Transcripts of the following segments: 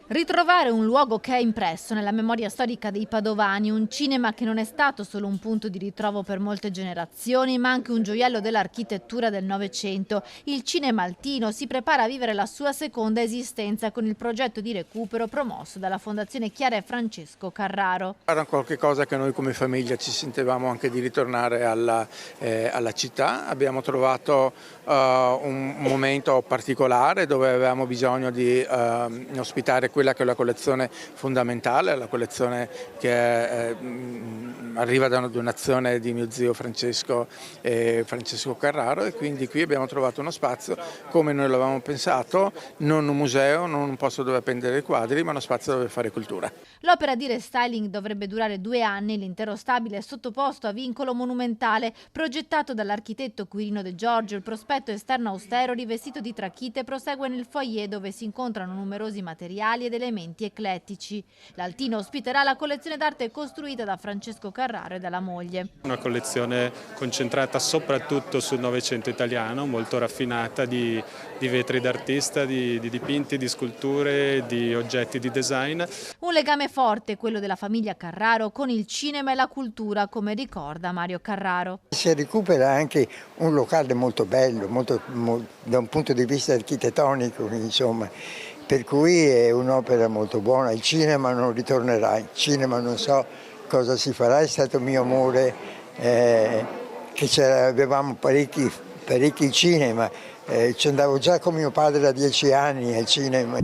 Ritrovare un luogo che è impresso nella memoria storica dei padovani, un cinema che non è stato solo un punto di ritrovo per molte generazioni, ma anche un gioiello dell'architettura del Novecento. Il Cinema Altino si prepara a vivere la sua seconda esistenza con il progetto di recupero promosso dalla Fondazione Chiara e Francesco Carraro. Era qualche cosa che noi come famiglia ci sentivamo anche di ritornare alla città. Abbiamo trovato un momento particolare dove avevamo bisogno di ospitare quella che è la collezione fondamentale, la collezione che arriva da una donazione di mio zio Francesco Carraro, e quindi qui abbiamo trovato uno spazio come noi l'avevamo pensato, non un museo, non un posto dove appendere i quadri, ma uno spazio dove fare cultura. L'opera di restyling dovrebbe durare 2 anni, l'intero stabile è sottoposto a vincolo monumentale, progettato dall'architetto Quirino De Giorgio. Il prospetto esterno austero rivestito di trachite prosegue nel foyer dove si incontrano numerosi materiali ed elementi eclettici. L'Altino ospiterà la collezione d'arte costruita da Francesco Carraro e dalla moglie. Una collezione concentrata soprattutto sul Novecento italiano, molto raffinata di vetri d'artista, di dipinti, di sculture, di oggetti di design. Un legame forte, quello della famiglia Carraro, con il cinema e la cultura, come ricorda Mario Carraro. Si recupera anche un locale molto bello, da un punto di vista architettonico, insomma. Per cui è un'opera molto buona. Il cinema non ritornerà, il cinema non so cosa si farà, è stato mio amore, che avevamo parecchi cinema, ci andavo già con mio padre a 10 anni al cinema.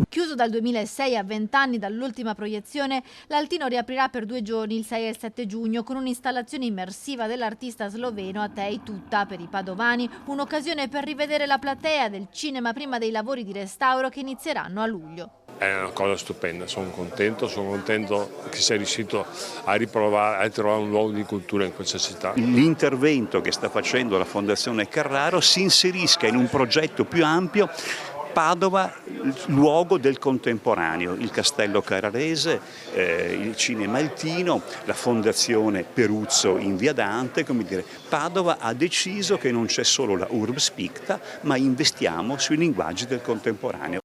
Chiuso dal 2006 a 20 anni dall'ultima proiezione, l'Altino riaprirà per 2 giorni, il 6 e il 7 giugno, con un'installazione immersiva dell'artista sloveno Atej Tuta. Per i padovani un'occasione per rivedere la platea del cinema prima dei lavori di restauro che inizieranno a luglio. È una cosa stupenda, sono contento che sei riuscito a trovare un luogo di cultura in questa città. L'intervento che sta facendo la Fondazione Carraro si inserisca in un progetto più ampio. Padova, luogo del contemporaneo, il Castello Carrarese, il Cinema Altino, la Fondazione Peruzzo in Via Dante, come dire, Padova ha deciso che non c'è solo la Urbs Picta, ma investiamo sui linguaggi del contemporaneo.